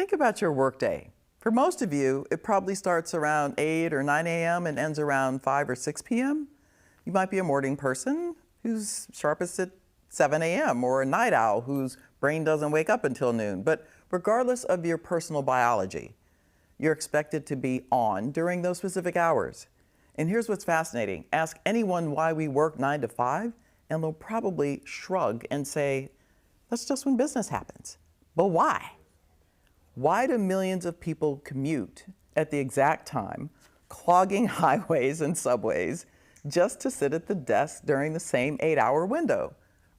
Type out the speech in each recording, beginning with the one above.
Think about your workday. For most of you, it probably starts around 8 or 9 a.m. and ends around 5 or 6 p.m. You might be a morning person who's sharpest at 7 a.m. or a night owl whose brain doesn't wake up until noon. But regardless of your personal biology, you're expected to be on during those specific hours. And here's what's fascinating. Ask anyone why we work 9 to 5, and they'll probably shrug and say, that's just when business happens. But why? Why do millions of people commute at the exact time, clogging highways and subways, just to sit at the desk during the same 8-hour window?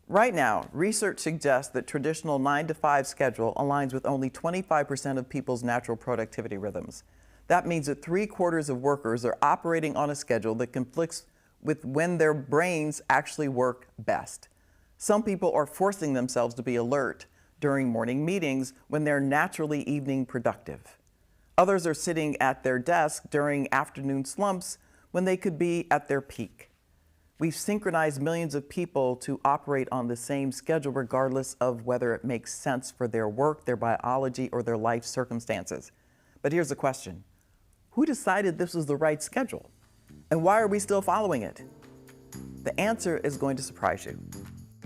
Right now, research suggests that traditional 9 to 5 schedule aligns with only 25% of people's natural productivity rhythms. That means that 3/4 of workers are operating on a schedule that conflicts with when their brains actually work best. Some people are forcing themselves to be alert during morning meetings when they're naturally evening productive. Others are sitting at their desk during afternoon slumps when they could be at their peak. We've synchronized millions of people to operate on the same schedule regardless of whether it makes sense for their work, their biology, or their life circumstances. But here's the question. Who decided this was the right schedule? And why are we still following it? The answer is going to surprise you.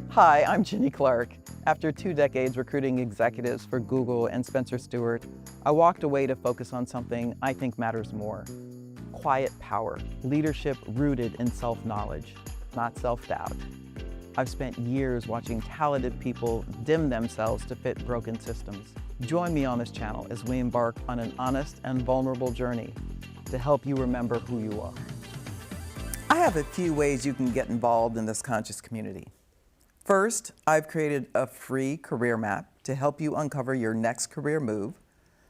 Hi, I'm Ginny Clark. After 2 decades recruiting executives for Google and Spencer Stuart, I walked away to focus on something I think matters more. Quiet power, leadership rooted in self-knowledge, not self-doubt. I've spent years watching talented people dim themselves to fit broken systems. Join me on this channel as we embark on an honest and vulnerable journey to help you remember who you are. I have a few ways you can get involved in this conscious community. First, I've created a free career map to help you uncover your next career move.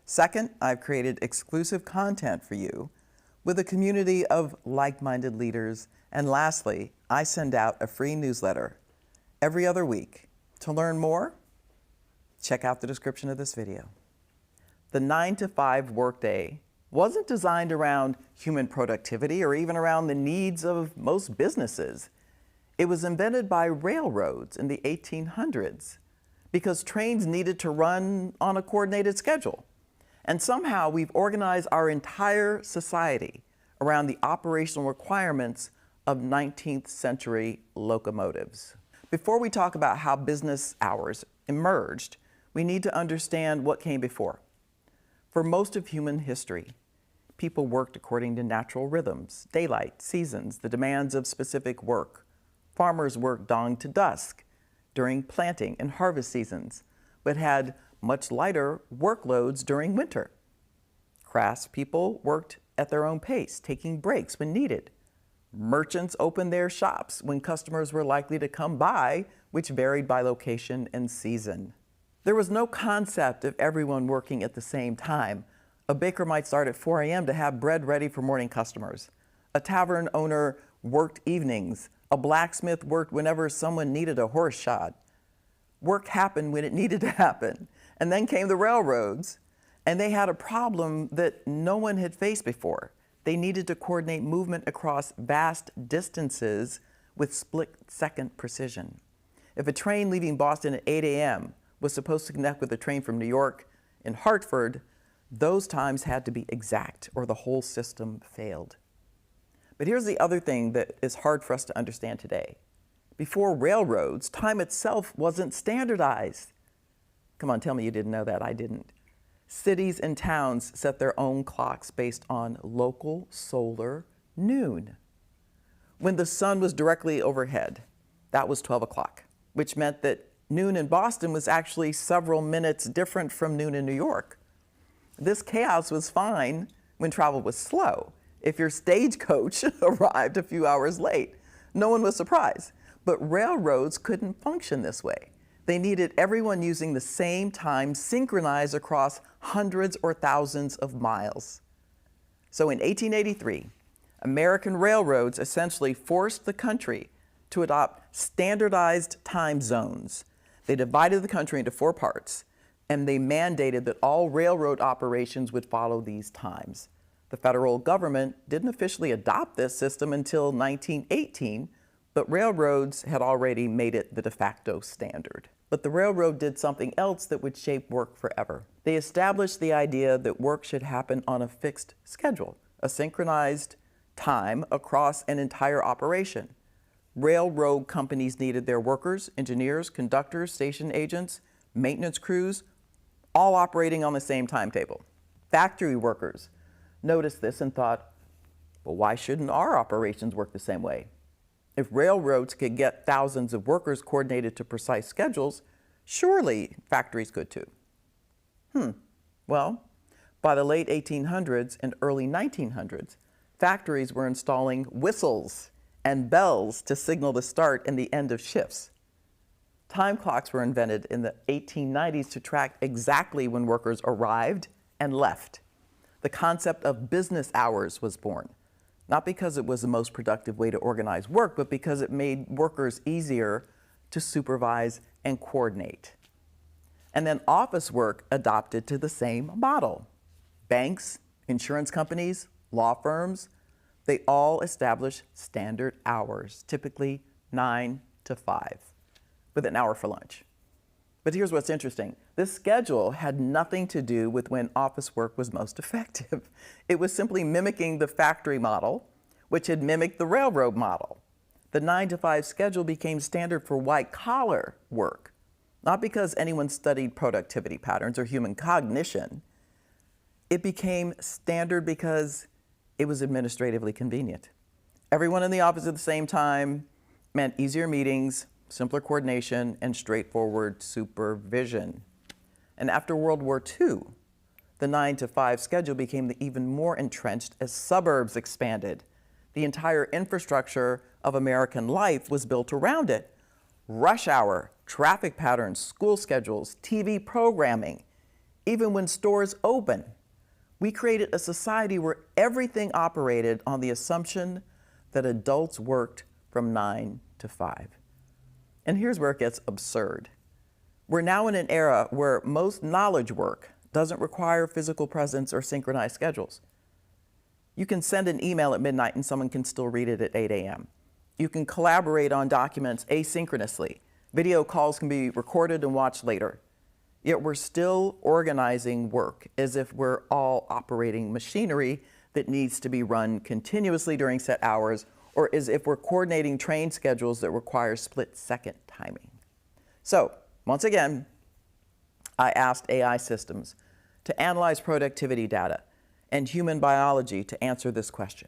Second, I've created exclusive content for you with a community of like-minded leaders. And lastly, I send out a free newsletter every other week. To learn more, check out the description of this video. The 9 to 5 workday wasn't designed around human productivity or even around the needs of most businesses. It was invented by railroads in the 1800s because trains needed to run on a coordinated schedule. And somehow we've organized our entire society around the operational requirements of 19th century locomotives. Before we talk about how business hours emerged, we need to understand what came before. For most of human history, people worked according to natural rhythms, daylight, seasons, the demands of specific work. Farmers worked dawn to dusk during planting and harvest seasons, but had much lighter workloads during winter. Craftspeople worked at their own pace, taking breaks when needed. Merchants opened their shops when customers were likely to come by, which varied by location and season. There was no concept of everyone working at the same time. A baker might start at 4 a.m. to have bread ready for morning customers. A tavern owner worked evenings. A blacksmith worked whenever someone needed a horse shod. Work happened when it needed to happen. And then came the railroads, and they had a problem that no one had faced before. They needed to coordinate movement across vast distances with split-second precision. If a train leaving Boston at 8 a.m. was supposed to connect with a train from New York in Hartford, those times had to be exact or the whole system failed. But here's the other thing that is hard for us to understand today. Before railroads, time itself wasn't standardized. Come on, tell me you didn't know that. I didn't. Cities and towns set their own clocks based on local solar noon. When the sun was directly overhead, that was 12 o'clock, which meant that noon in Boston was actually several minutes different from noon in New York. This chaos was fine when travel was slow. If your stagecoach arrived a few hours late, no one was surprised. But railroads couldn't function this way. They needed everyone using the same time synchronized across hundreds or thousands of miles. So in 1883, American railroads essentially forced the country to adopt standardized time zones. They divided the country into 4 parts, and they mandated that all railroad operations would follow these times. The federal government didn't officially adopt this system until 1918, but railroads had already made it the de facto standard. But the railroad did something else that would shape work forever. They established the idea that work should happen on a fixed schedule, a synchronized time across an entire operation. Railroad companies needed their workers, engineers, conductors, station agents, maintenance crews, all operating on the same timetable. Factory workers noticed this and thought, well, why shouldn't our operations work the same way? If railroads could get thousands of workers coordinated to precise schedules, surely factories could too. Well, by the late 1800s and early 1900s, factories were installing whistles and bells to signal the start and the end of shifts. Time clocks were invented in the 1890s to track exactly when workers arrived and left. The concept of business hours was born, not because it was the most productive way to organize work, but because it made workers easier to supervise and coordinate. And then office work adopted to the same model. Banks, insurance companies, law firms, they all established standard hours, typically 9 to 5, with an hour for lunch. But here's what's interesting. This schedule had nothing to do with when office work was most effective. It was simply mimicking the factory model, which had mimicked the railroad model. The 9 to 5 schedule became standard for white-collar work, not because anyone studied productivity patterns or human cognition. It became standard because it was administratively convenient. Everyone in the office at the same time meant easier meetings, simpler coordination, and straightforward supervision. And after World War II, the 9 to 5 schedule became even more entrenched as suburbs expanded. The entire infrastructure of American life was built around it. Rush hour, traffic patterns, school schedules, TV programming. Even when stores open, we created a society where everything operated on the assumption that adults worked from 9 to 5. And here's where it gets absurd. We're now in an era where most knowledge work doesn't require physical presence or synchronized schedules. You can send an email at midnight and someone can still read it at 8 a.m. You can collaborate on documents asynchronously. Video calls can be recorded and watched later. Yet we're still organizing work as if we're all operating machinery that needs to be run continuously during set hours, or as if we're coordinating train schedules that require split-second timing. So, once again, I asked AI systems to analyze productivity data and human biology to answer this question.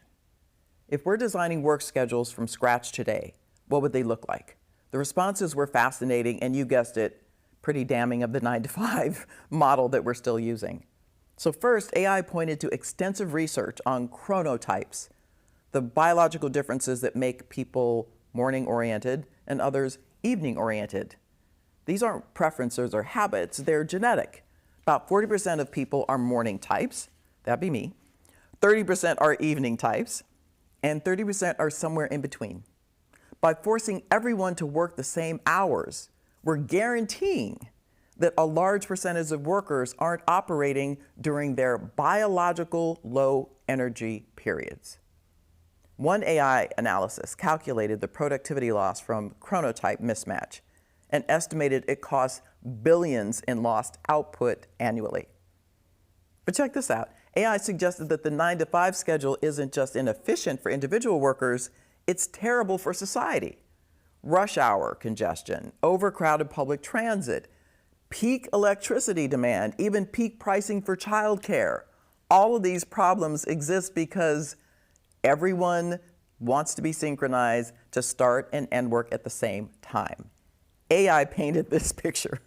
If we're designing work schedules from scratch today, what would they look like? The responses were fascinating, and you guessed it, pretty damning of the 9 to 5 model that we're still using. So first, AI pointed to extensive research on chronotypes, the biological differences that make people morning-oriented and others evening-oriented. These aren't preferences or habits, they're genetic. About 40% of people are morning types, that'd be me, 30% are evening types, and 30% are somewhere in between. By forcing everyone to work the same hours, we're guaranteeing that a large percentage of workers aren't operating during their biological low energy periods. One AI analysis calculated the productivity loss from chronotype mismatch and estimated it costs billions in lost output annually. But check this out. AI suggested that the 9 to 5 schedule isn't just inefficient for individual workers, it's terrible for society. Rush hour congestion, overcrowded public transit, peak electricity demand, even peak pricing for childcare. All of these problems exist because everyone wants to be synchronized to start and end work at the same time. AI painted this picture.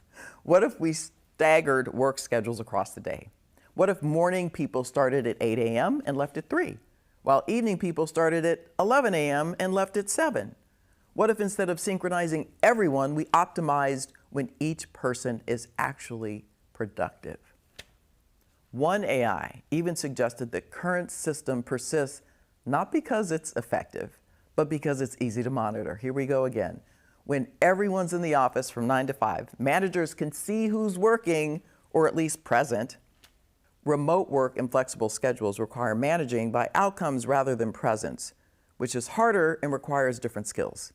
What if we staggered work schedules across the day? What if morning people started at 8 a.m. and left at 3, while evening people started at 11 a.m. and left at 7? What if instead of synchronizing everyone, we optimized when each person is actually productive? One AI even suggested that current system persists not because it's effective, but because it's easy to monitor. Here we go again. When everyone's in the office from 9 to 5, managers can see who's working, or at least present. Remote work and flexible schedules require managing by outcomes rather than presence, which is harder and requires different skills.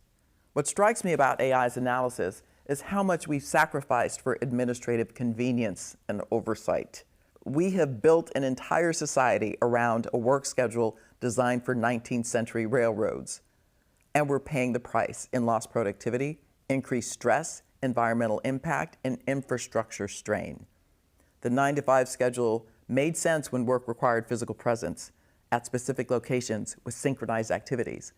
What strikes me about AI's analysis is how much we've sacrificed for administrative convenience and oversight. We have built an entire society around a work schedule designed for 19th century railroads, and we're paying the price in lost productivity, increased stress, environmental impact, and infrastructure strain. The 9-to-5 schedule made sense when work required physical presence at specific locations with synchronized activities.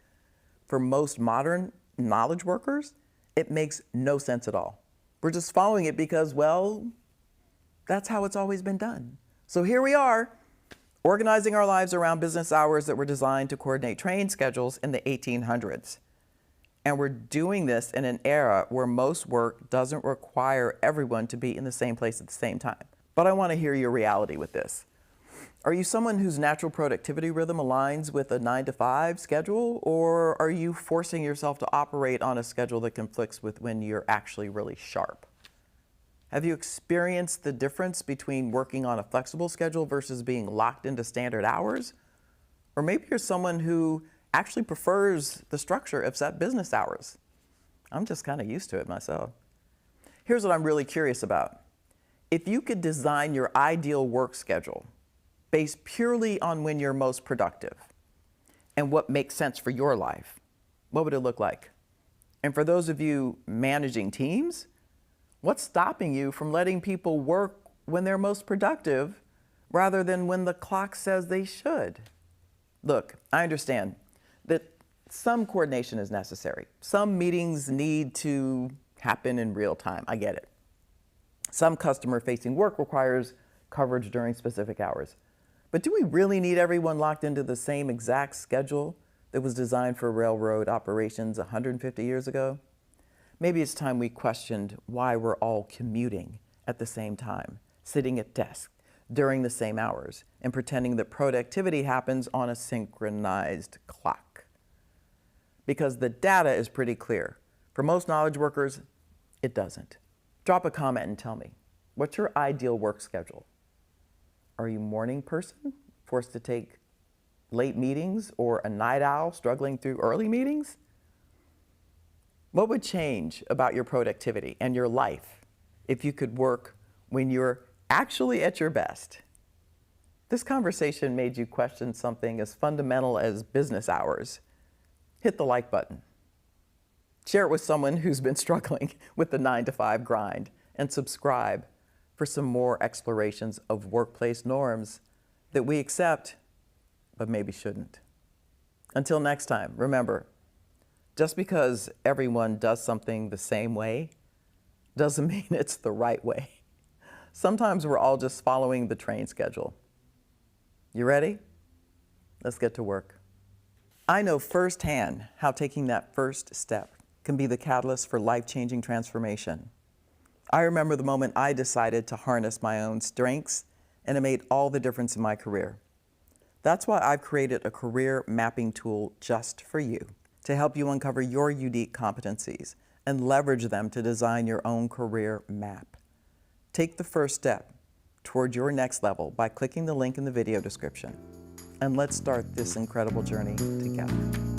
For most modern knowledge workers, it makes no sense at all. We're just following it because, well, that's how it's always been done. So here we are, organizing our lives around business hours that were designed to coordinate train schedules in the 1800s. And we're doing this in an era where most work doesn't require everyone to be in the same place at the same time. But I want to hear your reality with this. Are you someone whose natural productivity rhythm aligns with a 9-to-5 schedule, or are you forcing yourself to operate on a schedule that conflicts with when you're actually really sharp? Have you experienced the difference between working on a flexible schedule versus being locked into standard hours? Or maybe you're someone who actually prefers the structure of set business hours. I'm just kind of used to it myself. Here's what I'm really curious about. If you could design your ideal work schedule based purely on when you're most productive and what makes sense for your life, what would it look like? And for those of you managing teams, what's stopping you from letting people work when they're most productive rather than when the clock says they should? Look, I understand that some coordination is necessary. Some meetings need to happen in real time. I get it. Some customer-facing work requires coverage during specific hours. But do we really need everyone locked into the same exact schedule that was designed for railroad operations 150 years ago? Maybe it's time we questioned why we're all commuting at the same time, sitting at desks during the same hours, and pretending that productivity happens on a synchronized clock. Because the data is pretty clear. For most knowledge workers, it doesn't. Drop a comment and tell me, what's your ideal work schedule? Are you a morning person, forced to take late meetings, or a night owl struggling through early meetings? What would change about your productivity and your life if you could work when you're actually at your best? This conversation made you question something as fundamental as business hours. Hit the like button. Share it with someone who's been struggling with the 9-to-5 grind, and subscribe for some more explorations of workplace norms that we accept, but maybe shouldn't. Until next time, remember, just because everyone does something the same way doesn't mean it's the right way. Sometimes we're all just following the train schedule. You ready? Let's get to work. I know firsthand how taking that first step can be the catalyst for life-changing transformation. I remember the moment I decided to harness my own strengths, and it made all the difference in my career. That's why I've created a career mapping tool just for you, to help you uncover your unique competencies and leverage them to design your own career map. Take the first step toward your next level by clicking the link in the video description. And let's start this incredible journey together.